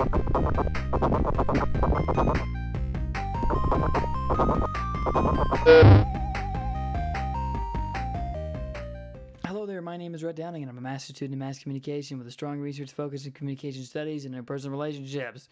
Hello there, my name is Rhett Downing, and I'm a master's student in mass communication with a strong research focus in communication studies and interpersonal relationships.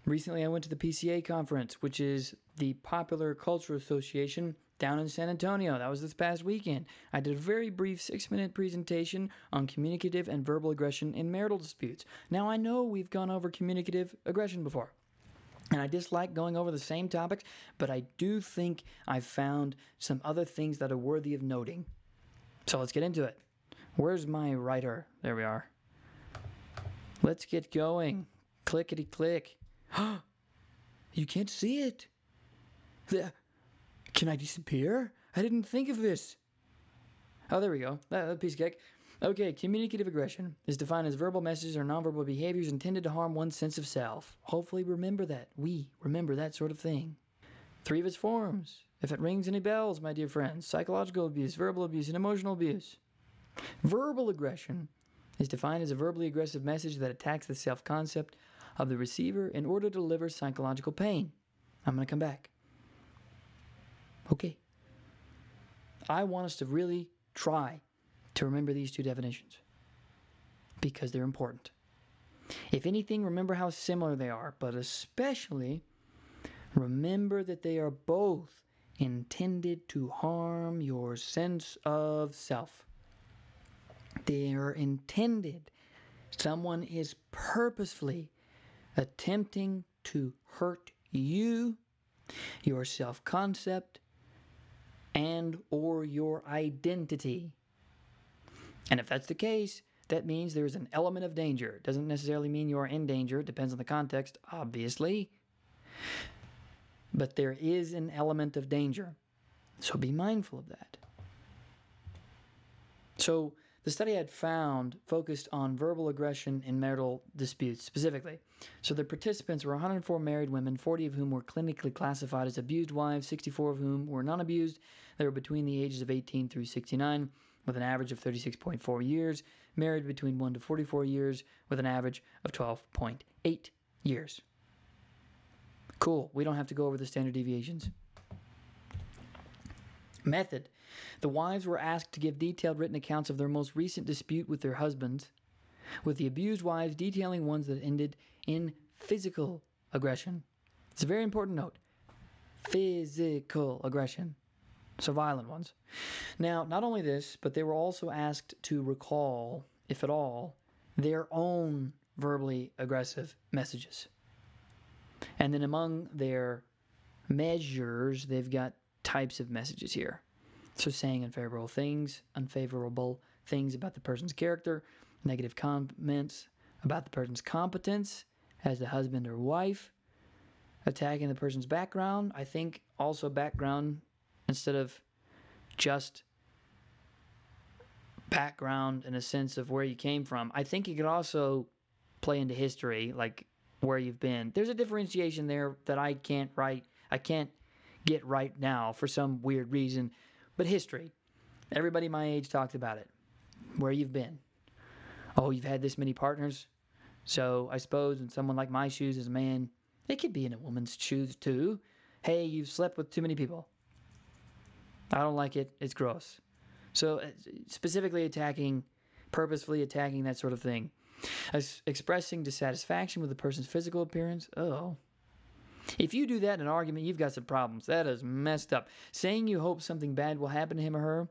Recently I went to the PCA conference, which is the Popular Culture Association down in San Antonio. That was this past weekend. I did a very brief 6-minute presentation on communicative and verbal aggression in marital disputes. Now I know we've gone over communicative aggression before, and I dislike going over the same topics, but I do think I've found some other things that are worthy of noting. So let's get into it. Where's my writer? There we are. Let's get going. Clickety click. You can't see it. Can I disappear? I didn't think of this. Oh, there we go. That piece of cake. Okay, communicative aggression is defined as verbal messages or nonverbal behaviors intended to harm one's sense of self. Hopefully remember that. We remember that sort of thing. 3 of its forms. If it rings any bells, my dear friends: psychological abuse, verbal abuse, and emotional abuse. Verbal aggression is defined as a verbally aggressive message that attacks the self-concept of the receiver in order to deliver psychological pain. I'm going to come back. Okay. I want us to really try to remember these 2 definitions because they're important. If anything, remember how similar they are, but especially remember that they are both intended to harm your sense of self. They are intended. Someone is purposefully attempting to hurt you, your self-concept, and or your identity. And if that's the case, that means there's an element of danger. It doesn't necessarily mean you are in danger. It depends on the context, obviously. But there is an element of danger. So be mindful of that. So the study I had found focused on verbal aggression in marital disputes specifically. So the participants were 104 married women, 40 of whom were clinically classified as abused wives, 64 of whom were non-abused. They were between the ages of 18 through 69, with an average of 36.4 years, married between 1 to 44 years, with an average of 12.8 years. Cool, we don't have to go over the standard deviations. Method. The wives were asked to give detailed written accounts of their most recent dispute with their husbands, with the abused wives detailing ones that ended in physical aggression. It's a very important note. Physical aggression. So violent ones. Now, not only this, but they were also asked to recall, if at all, their own verbally aggressive messages. And then among their measures, they've got types of messages here. So saying unfavorable things about the person's character, negative comments about the person's competence as a husband or wife, attacking the person's background. I think also background instead of just background in a sense of where you came from. I think you could also play into history, like where you've been. There's a differentiation there that I can't get right now for some weird reason. But history. Everybody my age talked about it. Where you've been. Oh, you've had this many partners. So I suppose in someone like my shoes as a man, it could be in a woman's shoes too. Hey, you've slept with too many people. I don't like it. It's gross. So specifically purposefully attacking that sort of thing. Expressing dissatisfaction with the person's physical appearance. Oh. If you do that in an argument, you've got some problems. That is messed up. Saying you hope something bad will happen to him or her.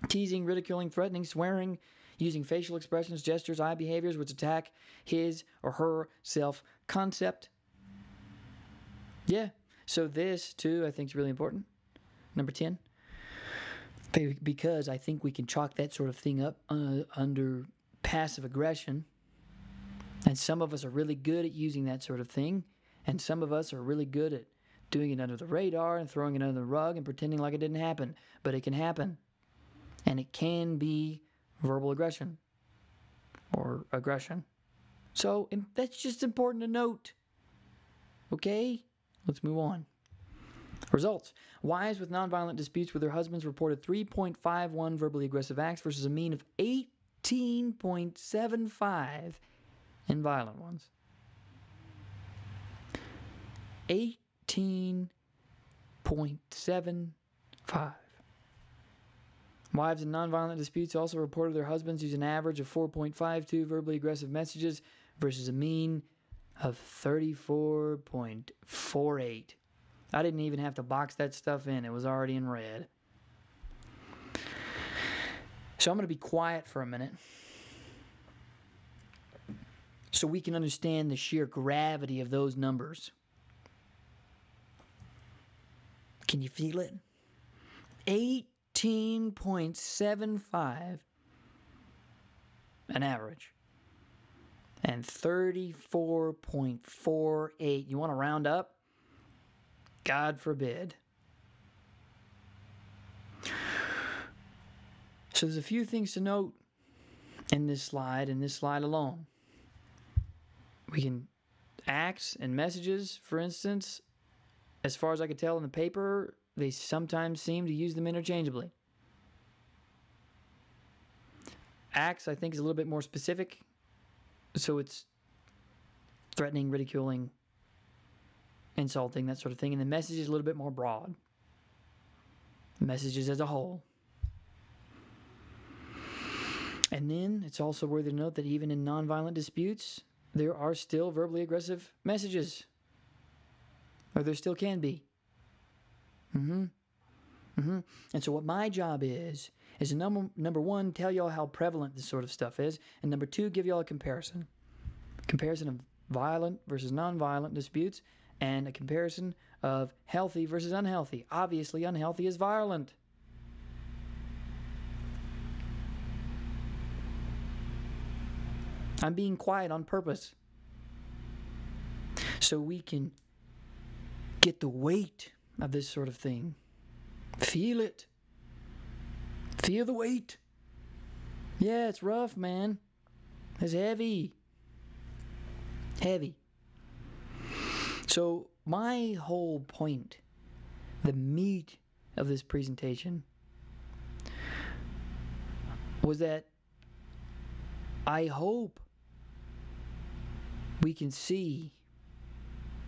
Teasing, ridiculing, threatening, swearing, using facial expressions, gestures, eye behaviors which attack his or her self-concept. Yeah. So this, too, I think is really important. Number 10. Because I think we can chalk that sort of thing up under passive aggression. And some of us are really good at using that sort of thing. And some of us are really good at doing it under the radar and throwing it under the rug and pretending like it didn't happen. But it can happen. And it can be verbal aggression or aggression. So that's just important to note. Okay? Let's move on. Results. Wives with nonviolent disputes with their husbands reported 3.51 verbally aggressive acts versus a mean of 18.75 and violent ones. 18.75. Wives in nonviolent disputes also reported their husbands use an average of 4.52 verbally aggressive messages versus a mean of 34.48. I didn't even have to box that stuff in. It was already in red. So I'm going to be quiet for a minute so we can understand the sheer gravity of those numbers. Can you feel it? 18.75 an average. And 34.48. You want to round up? God forbid. So there's a few things to note in this slide alone. We can acts and messages, for instance, as far as I could tell in the paper, they sometimes seem to use them interchangeably. Acts, I think, is a little bit more specific. So it's threatening, ridiculing, insulting, that sort of thing. And the message is a little bit more broad. Messages as a whole. And then it's also worthy to note that even in nonviolent disputes, there are still verbally aggressive messages. Or there still can be. And so what my job is number one, tell y'all how prevalent this sort of stuff is. And number two, give y'all a comparison. Comparison of violent versus nonviolent disputes. And a comparison of healthy versus unhealthy. Obviously, unhealthy is violent. I'm being quiet on purpose. So we can get the weight of this sort of thing. Feel it. Feel the weight. Yeah, it's rough, man. It's heavy. Heavy. So my whole point, the meat of this presentation, was that I hope we can see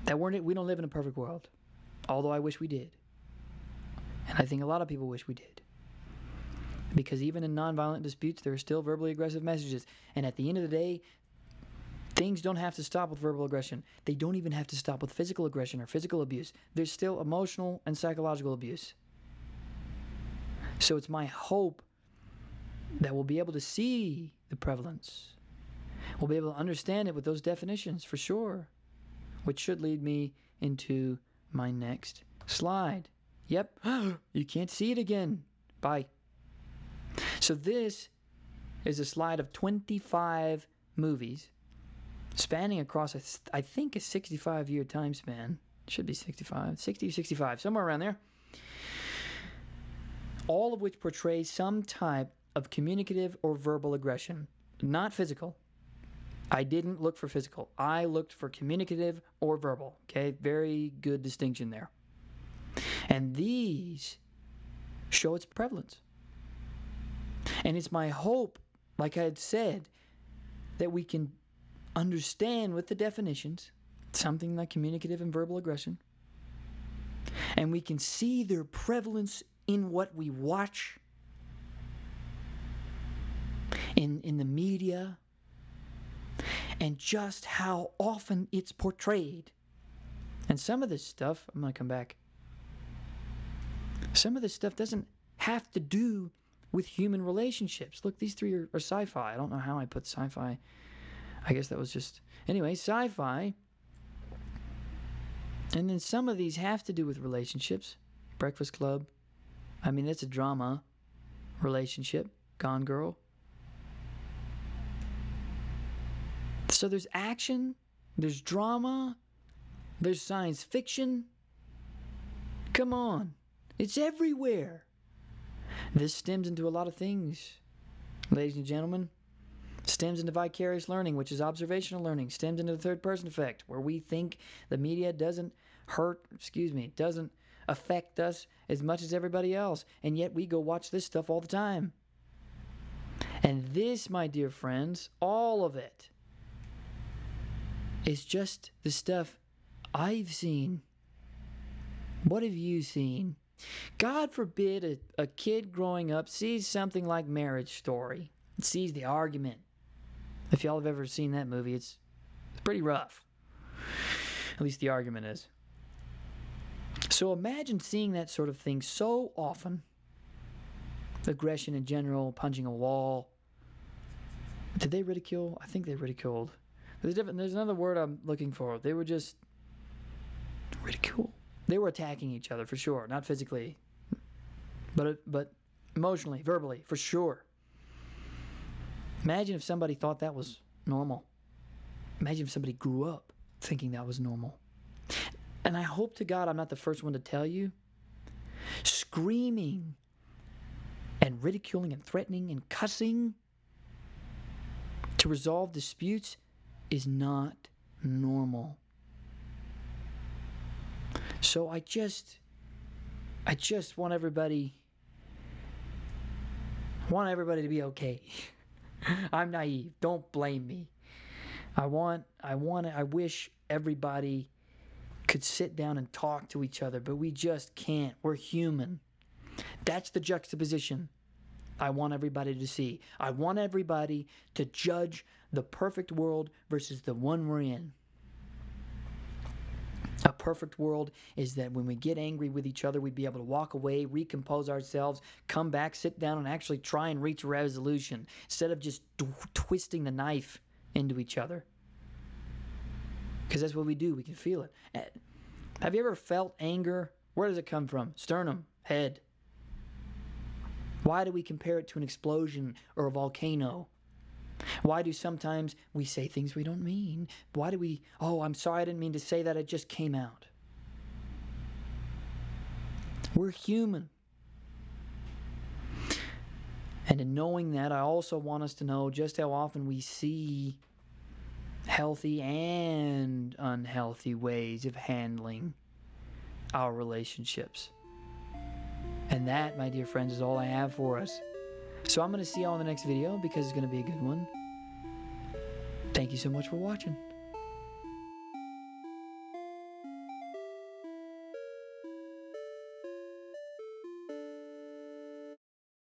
that we don't live in a perfect world, although I wish we did. And I think a lot of people wish we did. Because even in nonviolent disputes, there are still verbally aggressive messages. And at the end of the day, things don't have to stop with verbal aggression. They don't even have to stop with physical aggression or physical abuse. There's still emotional and psychological abuse. So it's my hope that we'll be able to see the prevalence. We'll be able to understand it with those definitions for sure. Which should lead me into my next slide. Yep, you can't see it again. Bye. So this is a slide of 25 movies spanning across, I think, a 65-year time span. It should be 65, 60 or 65, somewhere around there. All of which portray some type of communicative or verbal aggression. Not physical. I didn't look for physical. I looked for communicative or verbal. Okay, very good distinction there. And these show its prevalence. And it's my hope, like I had said, that we can understand with the definitions something like communicative and verbal aggression. And we can see their prevalence in what we watch, in the media, and just how often it's portrayed. And some of this stuff, I'm going to come back. Some of this stuff doesn't have to do with human relationships. Look, these three are sci-fi. I don't know how I put sci-fi. I guess that was just... Anyway, sci-fi. And then some of these have to do with relationships. Breakfast Club. I mean, that's a drama relationship. Gone Girl. So there's action, there's drama, there's science fiction. Come on, it's everywhere. This stems into a lot of things, ladies and gentlemen. Stems into vicarious learning, which is observational learning. Stems into the third person effect, where we think the media doesn't doesn't affect us as much as everybody else, and yet we go watch this stuff all the time. And this, my dear friends, all of it, is just the stuff I've seen. What have you seen? God forbid a kid growing up sees something like Marriage Story, sees the argument. If y'all have ever seen that movie, it's pretty rough. At least the argument is. So imagine seeing that sort of thing so often. Aggression in general, punching a wall. Did they ridicule? I think they ridiculed. There's another word I'm looking for. They were just ridicule. They were attacking each other for sure, not physically, but emotionally, verbally, for sure. Imagine if somebody thought that was normal. Imagine if somebody grew up thinking that was normal. And I hope to God I'm not the first one to tell you, screaming and ridiculing and threatening and cussing to resolve disputes is not normal. So I just want everybody to be okay. I'm naive. Don't blame me. I wish everybody could sit down and talk to each other, but we just can't. We're human. That's the juxtaposition I want everybody to see. I want everybody to judge the perfect world versus the one we're in. A perfect world is that when we get angry with each other, we'd be able to walk away, recompose ourselves, come back, sit down, and actually try and reach a resolution instead of just twisting the knife into each other. Because that's what we do. We can feel it. Have you ever felt anger? Where does it come from? Sternum, head. Why do we compare it to an explosion or a volcano? Why do sometimes we say things we don't mean? Why do we, I'm sorry, I didn't mean to say that, it just came out. We're human. And in knowing that, I also want us to know just how often we see healthy and unhealthy ways of handling our relationships. And that, my dear friends, is all I have for us. So I'm going to see y'all in the next video because it's going to be a good one. Thank you so much for watching.